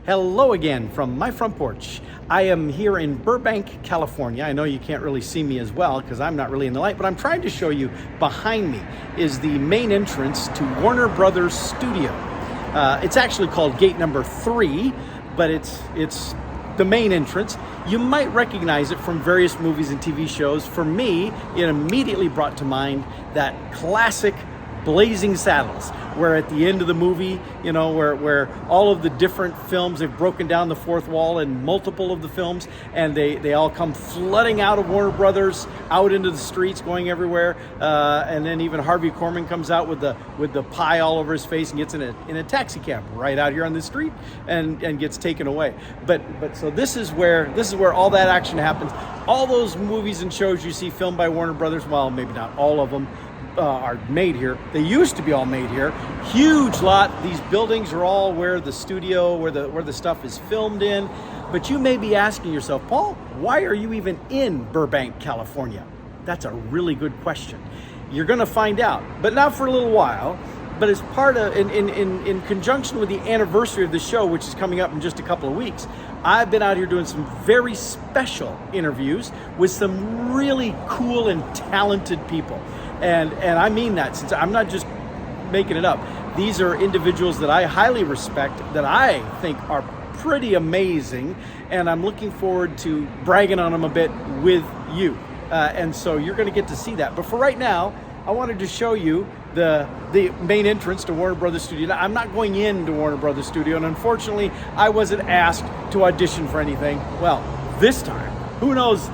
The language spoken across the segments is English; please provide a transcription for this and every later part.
Hello again from my front porch. I am here in Burbank, California. I know you can't really see me as well because I'm not really in the light, but I'm trying to show you behind me is the main entrance to Warner Brothers Studio. It's actually called gate number 3, but it's the main entrance. You might recognize it from various movies and TV shows. For me, it immediately brought to mind that classic Blazing Saddles, where at the end of the movie, you know, where all of the different films, they've broken down the fourth wall in multiple of the films, and they all come flooding out of Warner Brothers, out into the streets, going everywhere, and then even Harvey Korman comes out with the pie all over his face and gets in a taxi cab right out here on the street and gets taken away. But so this is where all that action happens. All those movies and shows you see filmed by Warner Brothers, well, maybe not all of them, are made here. They used to be all made here. Huge lot. These buildings are all where the studio, where the stuff is filmed in. But you may be asking yourself, Paul, why are you even in Burbank, California? That's a really good question. You're going to find out, but not for a little while. But as part of, in conjunction with the anniversary of the show, which is coming up in just a couple of weeks, I've been out here doing some very special interviews with some really cool and talented people. And I mean that, since I'm not just making it up. These are individuals that I highly respect, that I think are pretty amazing, and I'm looking forward to bragging on them a bit with you. And so you're going to get to see that. But for right now, I wanted to show you the main entrance to Warner Brothers Studio. Now, I'm not going into Warner Brothers Studio, and unfortunately, I wasn't asked to audition for anything. Well, this time, who knows?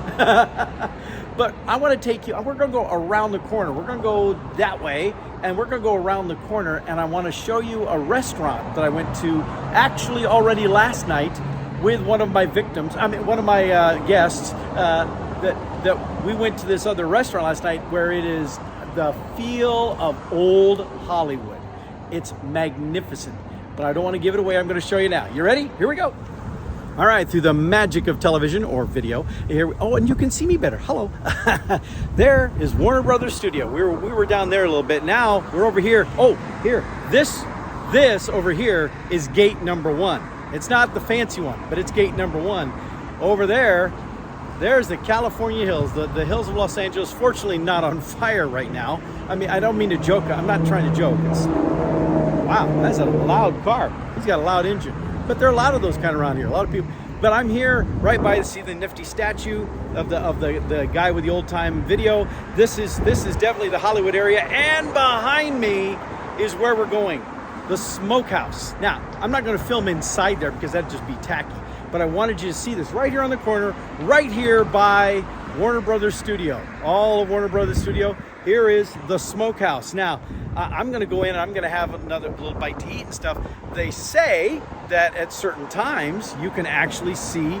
But I want to take you, we're going to go around the corner. We're going to go that way, and we're going to go around the corner, and I want to show you a restaurant that I went to actually already last night with one of my one of my guests, that we went to this other restaurant last night where it is the feel of old Hollywood. It's magnificent, but I don't want to give it away. I'm going to show you now. You ready? Here we go. All right, through the magic of television or video, here. Oh, and you can see me better. Hello. There is Warner Brothers Studio. We were down there a little bit. Now we're over here. Oh, here. This over here is gate number 1. It's not the fancy one, but it's gate number 1. Over there, there's the California hills, the hills of Los Angeles. Fortunately, not on fire right now. I mean, I don't mean to joke. I'm not trying to joke. Wow, that's a loud car. He's got a loud engine. But there are a lot of those kind of around here. A lot of people. But I'm here right by to see the nifty statue of the guy with the old time video. This is definitely the Hollywood area, and behind me is where we're going, the smokehouse. Now, I'm not going to film inside there because that'd just be tacky. But I wanted you to see this right here on the corner, right here by Warner Brothers Studio. All of Warner Brothers Studio. Here is the smokehouse. Now, I'm going to go in and I'm going to have another little bite to eat and stuff. They say that at certain times you can actually see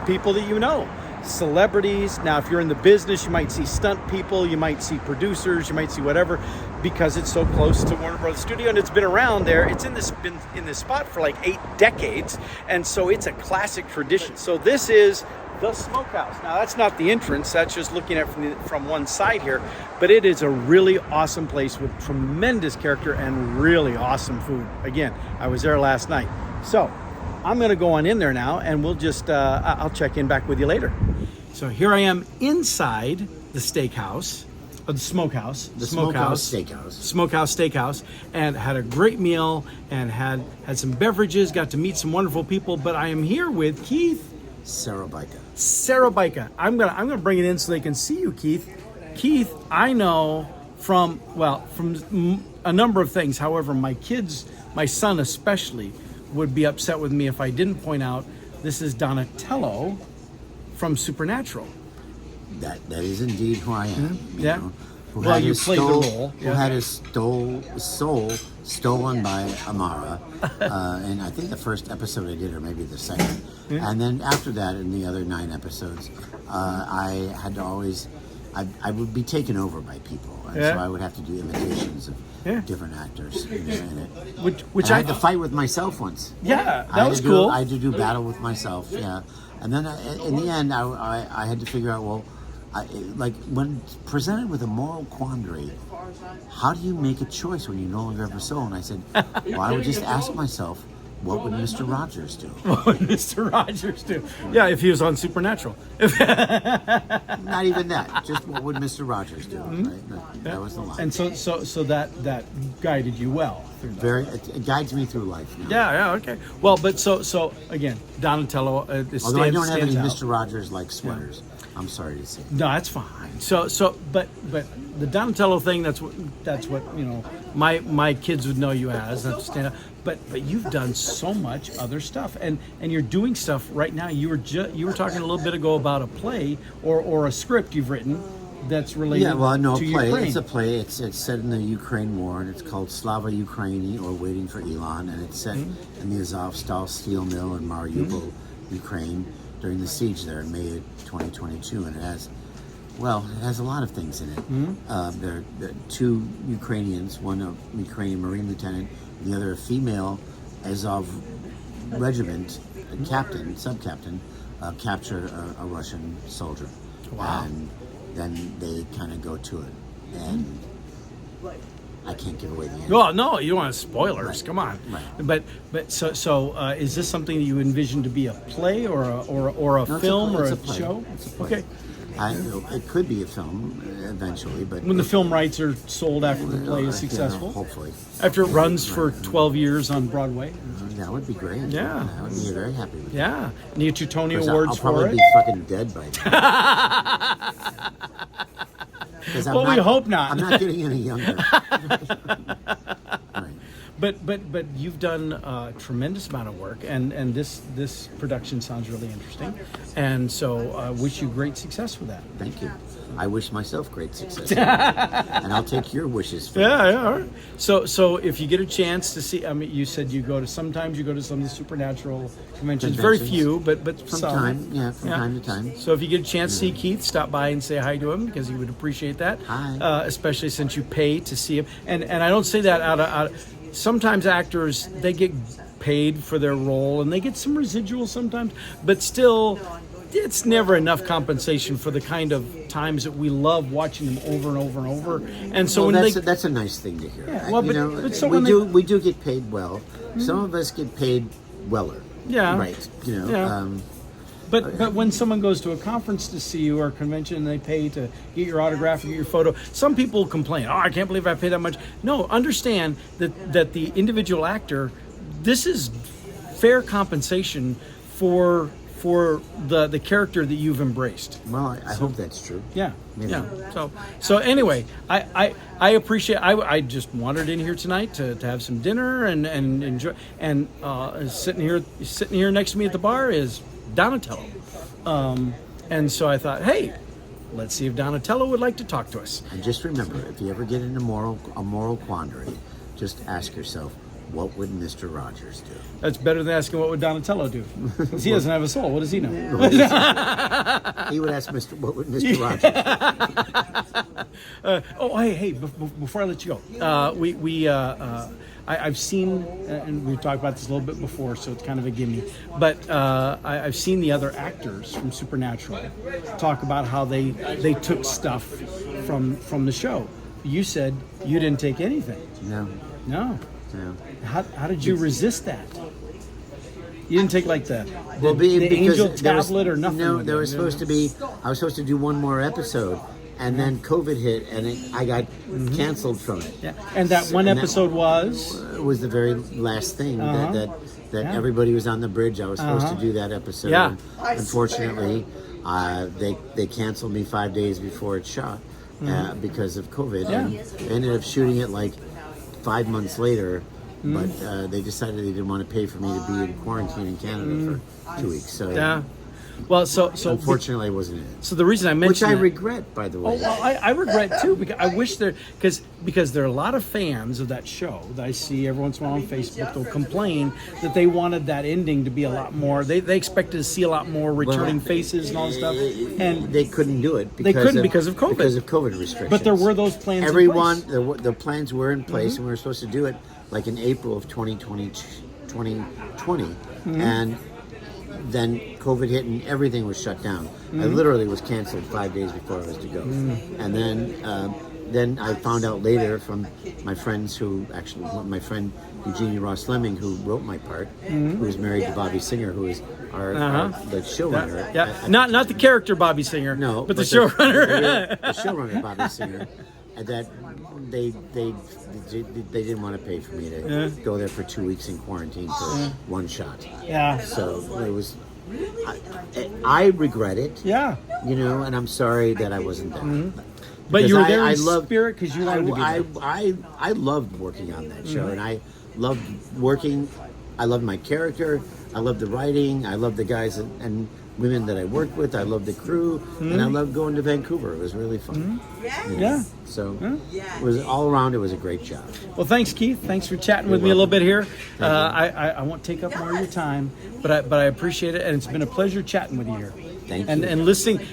people that you know, celebrities. Now, if you're in the business, you might see stunt people, you might see producers, you might see whatever, because it's so close to Warner Brothers Studio and it's been around there. It's been in this spot for like 8 decades, and so it's a classic tradition. So this is the smokehouse. Now, that's not the entrance. That's just looking at from one side here. But it is a really awesome place with tremendous character and really awesome food. Again, I was there last night. So I'm going to go on in there now, and we'll just, I'll check in back with you later. So here I am inside the steakhouse, the smokehouse. The Smokehouse Steakhouse. Smokehouse Steakhouse, and had a great meal and had some beverages, got to meet some wonderful people. But I am here with Keith Sarabica. I'm gonna bring it in so they can see you, Keith. Keith, I know from a number of things. However, my son especially, would be upset with me if I didn't point out this is Donatello from Supernatural. That is indeed who I am. Yeah. Well, you played the role. Who had his soul stolen by Amara. And I think the first episode I did, or maybe the second. Yeah. And then after that, in the other 9 episodes, I had to always, I would be taken over by people. And so I would have to do imitations of different actors in it. Which I had to fight with myself once. Yeah, that was cool. I had to do battle with myself, yeah. And then in the end, I had to figure out, well, like when presented with a moral quandary, how do you make a choice when you no longer have a soul? And I said, well, I would just ask myself, what would Mr. Rogers do? What would Mr. Rogers do? Yeah, if he was on Supernatural. Not even that. Just what would Mr. Rogers do? Right? That was the line. And so that guided you well through that. It guides me through life now. Yeah, okay. Well, but so again, Donatello. Although I don't have any out. Mr. Rogers like sweaters. I'm sorry to say. No, that's fine. But the Donatello thing, that's what my kids would know you as. That's stand up. But you've done so much other stuff, and you're doing stuff right now. You were talking a little bit ago about a play or a script you've written that's related. A play. Ukraine. It's a play. It's set in the Ukraine war, and it's called Slava Ukraini, or Waiting for Elon, and it's set in the Azovstal steel mill in Mariupol, Ukraine, during the siege there in May of 2022, and it has a lot of things in it. There are two Ukrainians, one a Ukrainian Marine lieutenant, and the other a female Azov regiment sub-captain, captured a Russian soldier. Wow. And then they kind of go to it. And I can't give away the end. Well, no, you don't want spoilers. Right. Come on. Right. But so is this something that you envision to be a play or a film or it's a play. show? It's a play. Okay. It could be a film eventually, but When the film rights are sold after the play is successful, hopefully. after it runs for 12 years on Broadway. That would be great. Yeah. I would be very happy with that. Yeah, and you get your Tony Of course, Awards I'll for probably it. be fucking dead by then. Well, we hope not. I'm not getting any younger. Right. But you've done a tremendous amount of work, and this production sounds really interesting, and so I wish you great success with that. Thank you. I wish myself great success, and I'll take your wishes. For Yeah. All right. So if you get a chance to see, I mean, you said sometimes you go to some of the supernatural conventions. Very few, but From some. time to time. So if you get a chance to see Keith, stop by and say hi to him, because he would appreciate that. Hi. Especially since you pay to see him, and I don't say that out of. Sometimes actors, they get paid for their role and they get some residual sometimes, but still, it's never enough compensation for the kind of times that we love watching them over and over and over. And so that's a nice thing to hear. Yeah, well, but so we do get paid well. Some of us get paid weller. Yeah. Right. Yeah. But when someone goes to a conference to see you or a convention and they pay to get your autograph or get your photo, some people complain, I can't believe I paid that much. No, understand that the individual actor, this is fair compensation for the character that you've embraced. Well, I hope that's true. Yeah. Maybe. Yeah. So anyway, I appreciate. I just wandered in here tonight to have some dinner and enjoy. And sitting here next to me at the bar is Donatello, and so I thought, hey, let's see if Donatello would like to talk to us. And just remember, if you ever get in a moral quandary, just ask yourself, what would Mr. Rogers do? That's better than asking what would Donatello do, because he doesn't have a soul. What does he know? He would ask what would Mr. Rogers? Hey! Before I let you go, I've seen, and we've talked about this a little bit before, so it's kind of a gimme. But I've seen the other actors from Supernatural talk about how they took stuff from the show. You said you didn't take anything. No. No. How did you resist that? You didn't take like the angel tablet or nothing. No, there was supposed to be. I was supposed to do one more episode, and then COVID hit, and I got canceled from it. Yeah, and that one episode was the very last thing that everybody was on the bridge. I was supposed to do that episode. Yeah. And unfortunately, they canceled me 5 days before it shot because of COVID. Yeah. And they ended up shooting it like 5 months later. But they decided they didn't want to pay for me to be in quarantine in Canada for 2 weeks. So yeah. Well, so unfortunately, it wasn't it. So the reason I mentioned which I regret, by the way. Oh, well, I regret too, because I wish because there are a lot of fans of that show that I see every once in a while on Facebook. They'll complain that they wanted that ending to be a lot more. They expected to see a lot more returning faces and all this stuff, and they couldn't do it. They couldn't because of COVID. Because of COVID restrictions. But there were those plans. The plans were in place, and we were supposed to do it like in April of 2020, and then COVID hit and everything was shut down. I literally was canceled 5 days before I was to go, and then then I found out later from my friends my friend Eugenie Ross Lemming, who wrote my part, who was married to Bobby Singer, who is the showrunner. Not the character Bobby Singer, no, but the showrunner. The showrunner Bobby Singer, and that they didn't want to pay for me to go there for 2 weeks in quarantine for one shot. Yeah. So it was. I regret it. Yeah. You know, and I'm sorry that I wasn't there. But you were there in spirit because you wanted to be there. I loved working on that show, and I loved working. I loved my character. I loved the writing. I loved the guys and women that I worked with. I loved the crew, and I loved going to Vancouver. It was really fun. You know? So it was all around. It was a great job. Well, thanks, Keith. Thanks for chatting with me a little bit here. I won't take up more of your time, but I appreciate it, and it's been a pleasure chatting with you here. Thank you. And listening.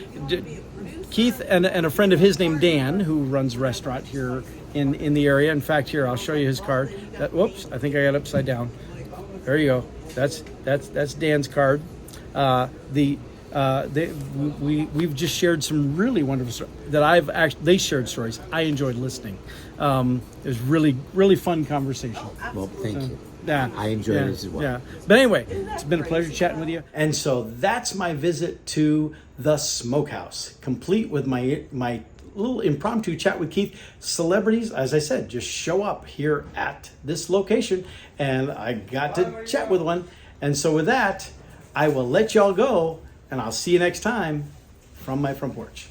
Keith and a friend of his named Dan, who runs a restaurant here in the area. In fact, here, I'll show you his card. Whoops, I think I got it upside down. There you go. That's Dan's card. We've just shared some really wonderful stories that they shared stories. I enjoyed listening. It was really fun conversation. Well, thank you. Yeah, I enjoyed it as well. Yeah. But anyway, it's been a pleasure chatting with you. And so that's my visit to the Smokehouse, complete with my little impromptu chat with Keith. Celebrities, as I said, just show up here at this location, and I got to chat with one. And so with that, I will let y'all go, and I'll see you next time from my front porch.